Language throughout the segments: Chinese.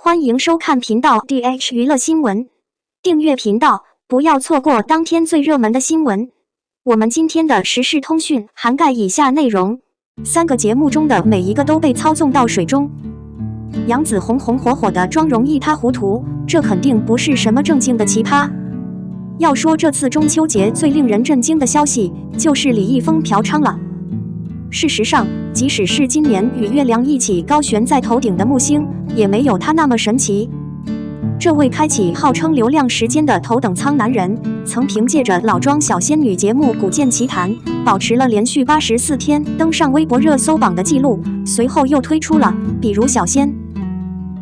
欢迎收看频道 DH 娱乐新闻，订阅频道，不要错过当天最热门的新闻。我们今天的时事通讯涵盖以下内容：3个节目中的每一个都被操纵到水中。杨紫红红火火的妆容一塌糊涂，这肯定不是什么正经的奇葩。要说这次中秋节最令人震惊的消息，就是李易峰嫖娼了。事实上，即使是今年与月亮一起高悬在头顶的木星，也没有他那么神奇。这位开启号称流量时间的头等舱男人，曾凭借着老庄小仙女节目《古剑奇谭》，保持了连续84天登上微博热搜榜的记录。随后又推出了比如小仙，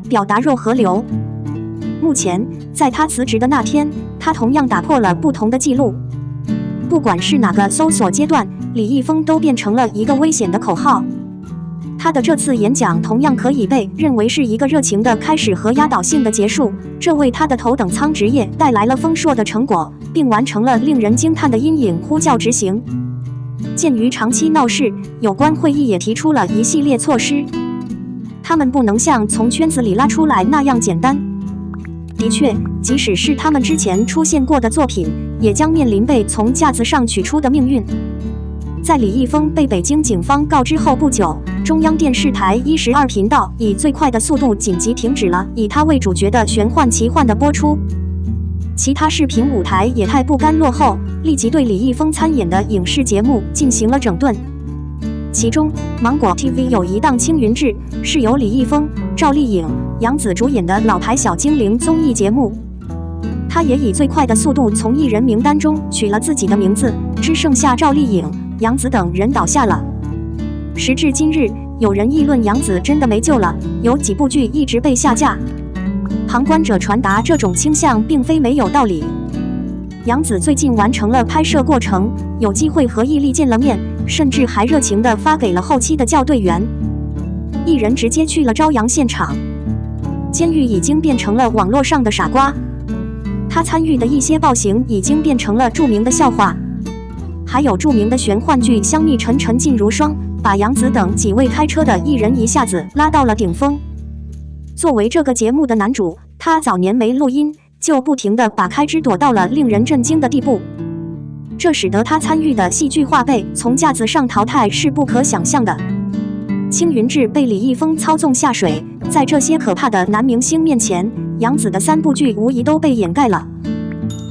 表达若河流。目前，在他辞职的那天，他同样打破了不同的记录。不管是哪个搜索阶段，李易峰都变成了一个危险的口号。他的这次演讲同样可以被认为是一个热情的开始和压倒性的结束，这为他的头等舱职业带来了丰硕的成果，并完成了令人惊叹的阴影呼叫执行。鉴于长期闹事，有关会议也提出了一系列措施，他们不能像从圈子里拉出来那样简单。的确，即使是他们之前出现过的作品，也将面临被从架子上取出的命运。在李易峰被北京警方告知后不久，中央电视台112频道以最快的速度紧急停止了以他为主角的玄幻奇幻的播出。其他视频舞台也太不甘落后，立即对李易峰参演的影视节目进行了整顿。其中，芒果 TV 有一档《青云志》，是由李易峰、赵丽颖、杨紫主演的老牌小精灵综艺节目。他也以最快的速度从艺人名单中取了自己的名字，只剩下赵丽颖、杨紫等人倒下了。时至今日，有人议论杨紫真的没救了，有几部剧一直被下架。旁观者传达这种倾向并非没有道理。杨紫最近完成了拍摄过程，有机会和易立见了面，甚至还热情地发给了后期的校对员。艺人直接去了朝阳现场。监狱已经变成了网络上的傻瓜，他参与的一些暴行已经变成了著名的笑话。还有著名的玄幻剧《香蜜沉沉烬如霜》，把杨紫等几位开车的艺人一下子拉到了顶峰。作为这个节目的男主，他早年没录音，就不停地把开支躲到了令人震惊的地步，这使得他参与的戏剧化被从架子上淘汰是不可想象的。青云志被李易峰操纵下水，在这些可怕的男明星面前，杨紫的3部剧无疑都被掩盖了。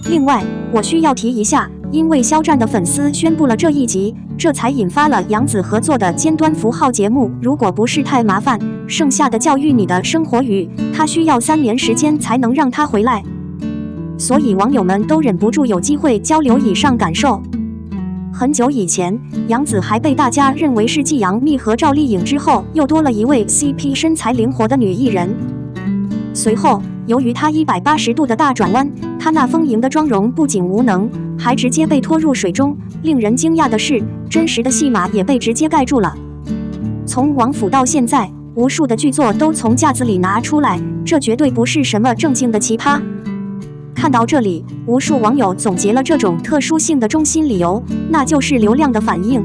另外，我需要提一下，因为肖战的粉丝宣布了这一集，这才引发了杨紫合作的尖端符号节目如果不是太麻烦，剩下的教育你的生活语，他需要3年时间才能让他回来。所以网友们都忍不住有机会交流以上感受。很久以前，杨紫还被大家认为是继杨幂和赵丽颖之后又多了一位 CP 身材灵活的女艺人。随后，由于她180度的大转弯，她那丰盈的妆容不仅无能，还直接被拖入水中。令人惊讶的是，真实的戏码也被直接盖住了。从王府到现在，无数的剧作都从架子里拿出来，这绝对不是什么正经的奇葩。看到这里，无数网友总结了这种特殊性的中心理由，那就是流量的反应。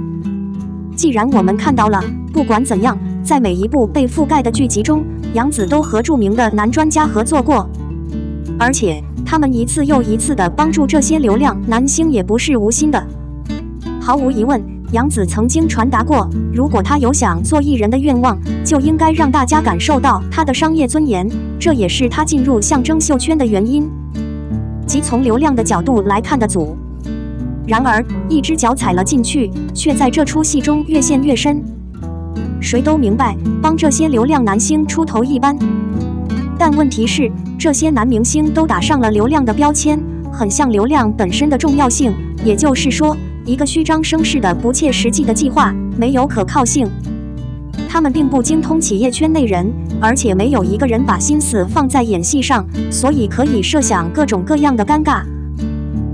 既然我们看到了，不管怎样，在每一部被覆盖的剧集中，杨紫都和著名的男专家合作过，而且他们一次又一次地帮助这些流量男星也不是无心的。毫无疑问，杨紫曾经传达过，如果她有想做艺人的愿望，就应该让大家感受到她的商业尊严，这也是她进入象征秀圈的原因，即从流量的角度来看的组。然而，一只脚踩了进去，却在这出戏中越陷越深。谁都明白，帮这些流量男星出头一般，但问题是，这些男明星都打上了流量的标签，很像流量本身的重要性，也就是说，一个虚张声势的不切实际的计划，没有可靠性。他们并不精通企业圈内人，而且没有一个人把心思放在演戏上，所以可以设想各种各样的尴尬。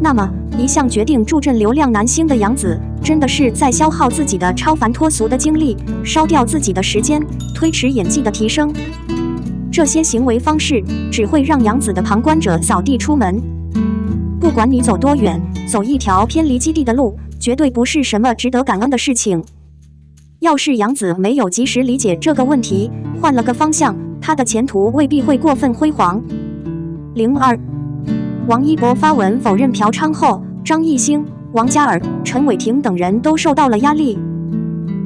那么，一向决定助阵流量男星的杨紫，真的是在消耗自己的超凡脱俗的精力，烧掉自己的时间，推迟演技的提升。这些行为方式只会让杨紫的旁观者扫地出门。不管你走多远，走一条偏离基地的路，绝对不是什么值得感恩的事情。要是杨紫没有及时理解这个问题，换了个方向，他的前途未必会过分辉煌。02，王一博发文否认嫖娼后，张艺兴、王嘉尔、陈伟霆等人都受到了压力。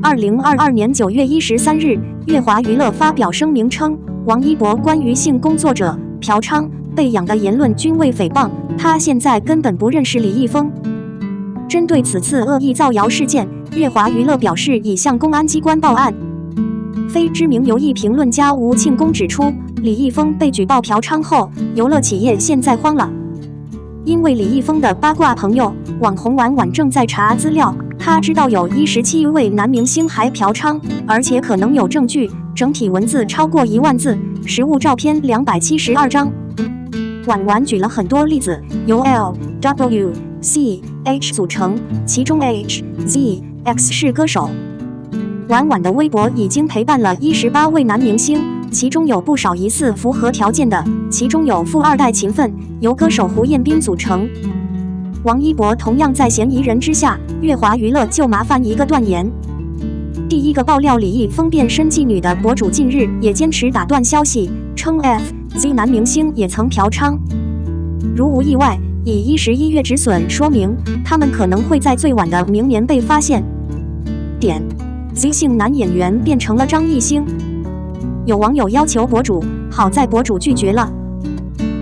2022年9月13日，乐华娱乐发表声明称，王一博关于性工作者、嫖娼、被养的言论均为诽谤，他现在根本不认识李易峰。针对此次恶意造谣事件，乐华娱乐表示已向公安机关报案。非知名游艺评论家吴庆功指出，李易峰被举报嫖娼后，游乐企业现在慌了，因为李易峰的八卦朋友网红婉婉正在查资料，他知道有17位男明星还嫖娼，而且可能有证据，整体文字超过1万字，实物照片272张。婉婉举了很多例子，由 L、W、C、H 组成，其中 H、Z、X 是歌手。婉婉的微博已经陪伴了18位男明星，其中有不少疑似符合条件的，其中有富二代勤奋，由歌手胡彦斌组成。王一博同样在嫌疑人之下，乐华娱乐就麻烦一个断言。第一个爆料李易峰变身妓女的博主近日也坚持打断消息，称 F、Z 男明星也曾嫖娼。如无意外，以11月止损说明，他们可能会在最晚的明年被发现。Z 姓男演员变成了张艺兴，有网友要求博主，好在博主拒绝了。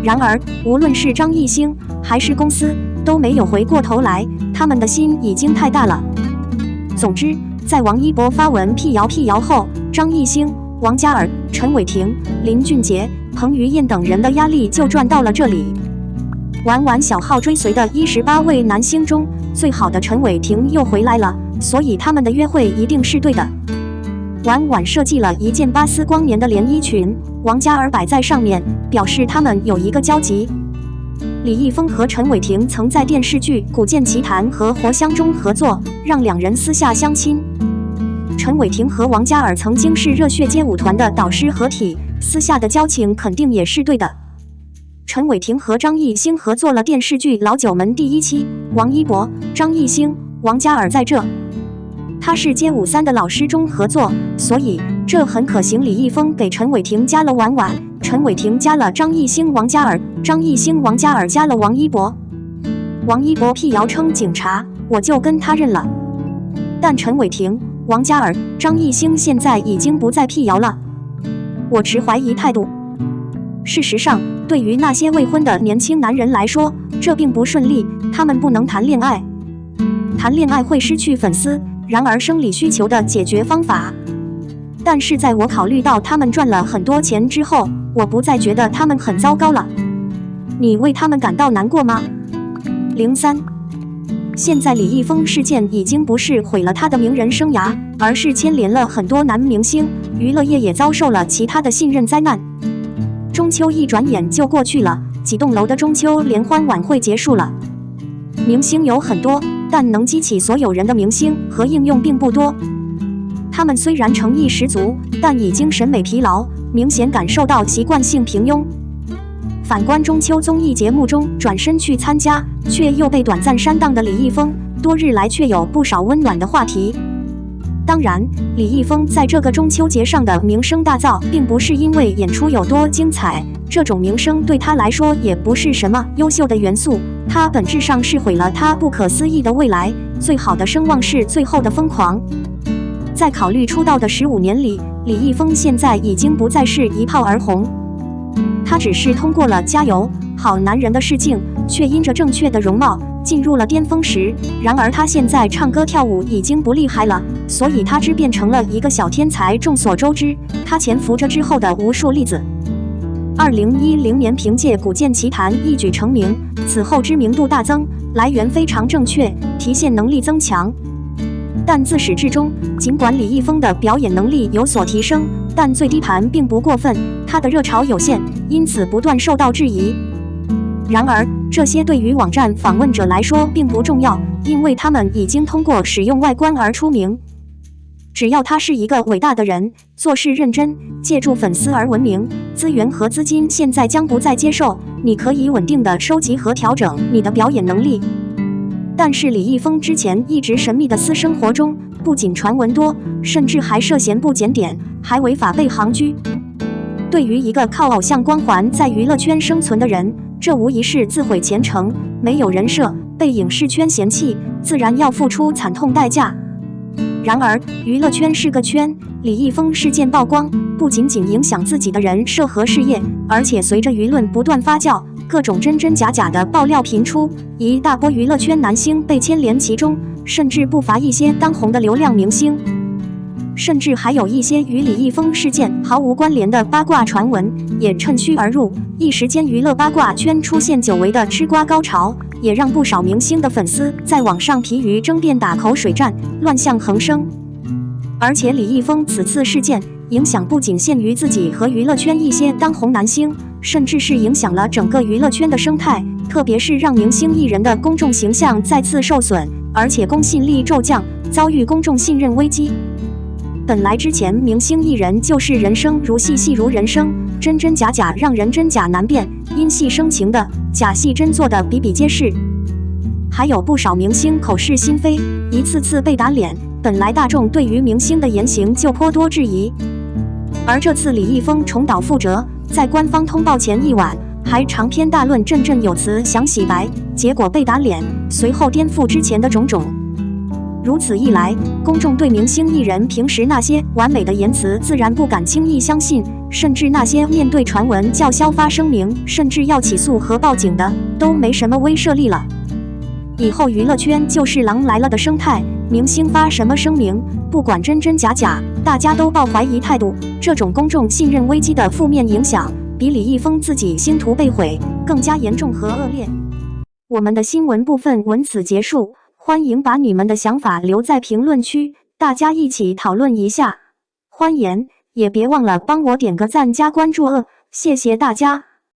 然而，无论是张艺兴还是公司，都没有回过头来，他们的心已经太大了。总之，在王一博发文辟谣后，张艺兴、王嘉尔、陈伟霆、林俊杰、彭于晏等人的压力就转到了这里。婉婉小号追随的18位男星中，最好的陈伟霆又回来了，所以他们的约会一定是对的。婉婉设计了一件巴斯光年的连衣裙，王嘉尔摆在上面，表示他们有一个交集。李易峰和陈伟霆曾在电视剧《古剑奇谭》和《活香》中合作，让两人私下相亲。陈伟霆和王嘉尔曾经是热血街舞团的导师合体，私下的交情肯定也是对的。陈伟霆和张艺兴合作了电视剧《老九门》第1期，王一博、张艺兴、王嘉尔在这。他是街舞3的老师中合作，所以这很可行。李易峰给陈伟霆加了婉婉，陈伟霆加了张艺兴、王嘉尔，张艺兴、王嘉尔加了王一博。王一博辟谣称警察，我就跟他认了。但陈伟霆、王嘉尔、张艺兴现在已经不再辟谣了，我持怀疑态度。事实上，对于那些未婚的年轻男人来说，这并不顺利，他们不能谈恋爱。谈恋爱会失去粉丝，然而生理需求的解决方法。但是在我考虑到他们赚了很多钱之后，我不再觉得他们很糟糕了。你为他们感到难过吗？03，现在李易峰事件已经不是毁了他的名人生涯，而是牵连了很多男明星，娱乐业也遭受了其他的信任灾难。中秋一转眼就过去了，几栋楼的中秋联欢晚会结束了。明星有很多，但能激起所有人的明星和应用并不多。他们虽然诚意十足，但已经审美疲劳，明显感受到习惯性平庸。反观中秋综艺节目中转身去参加，却又被短暂删档的李易峰，多日来却有不少温暖的话题。当然，李易峰在这个中秋节上的名声大噪，并不是因为演出有多精彩，这种名声对他来说也不是什么优秀的元素，它本质上是毁了他不可思议的未来。最好的声望是最后的疯狂。在考虑出道的15年里，李易峰现在已经不再是一炮而红，他只是通过了加油好男人的试镜，却因着正确的容貌进入了巅峰时。然而他现在唱歌跳舞已经不厉害了，所以他只变成了一个小天才。众所周知，他潜伏着之后的无数例子。2010年凭借《古剑奇谭》一举成名，此后知名度大增，来源非常正确，提现能力增强。但自始至终，尽管李易峰的表演能力有所提升，但最低盘并不过分，他的热潮有限，因此不断受到质疑。然而，这些对于网站访问者来说并不重要，因为他们已经通过使用外观而出名。只要他是一个伟大的人，做事认真，借助粉丝而闻名，资源和资金现在将不再接受，你可以稳定的收集和调整你的表演能力。但是李易峰之前一直神秘的私生活中，不仅传闻多，甚至还涉嫌不检点，还违法被航拘。对于一个靠偶像光环在娱乐圈生存的人，这无疑是自毁前程，没有人设，被影视圈嫌弃，自然要付出惨痛代价。然而，娱乐圈是个圈，李易峰事件曝光，不仅仅影响自己的人设和事业，而且随着舆论不断发酵，各种真真假假的爆料频出，一大波娱乐圈男星被牵连其中，甚至不乏一些当红的流量明星。甚至还有一些与李易峰事件毫无关联的八卦传闻也趁虚而入，一时间娱乐八卦圈出现久违的吃瓜高潮，也让不少明星的粉丝在网上疲于争辩打口水战，乱象横生。而且李易峰此次事件影响不仅限于自己和娱乐圈一些当红男星，甚至是影响了整个娱乐圈的生态，特别是让明星艺人的公众形象再次受损，而且公信力骤降，遭遇公众信任危机。本来之前明星艺人就是人生如戏，戏如人生，真真假假让人真假难辨，因戏生情的，假戏真做的比比皆是。还有不少明星口是心非，一次次被打脸，本来大众对于明星的言行就颇多质疑。而这次李易峰重蹈覆辙，在官方通报前一晚还长篇大论振振有词想洗白，结果被打脸，随后颠覆之前的种种。如此一来，公众对明星艺人平时那些完美的言辞自然不敢轻易相信，甚至那些面对传闻叫嚣发声明，甚至要起诉和报警的，都没什么威慑力了。以后娱乐圈就是狼来了的生态，明星发什么声明，不管真真假假，大家都抱怀疑态度。这种公众信任危机的负面影响，比李易峰自己星途被毁更加严重和恶劣。我们的新闻部分文此结束。欢迎把你们的想法留在评论区，大家一起讨论一下。欢迎，也别忘了帮我点个赞加关注谢谢大家。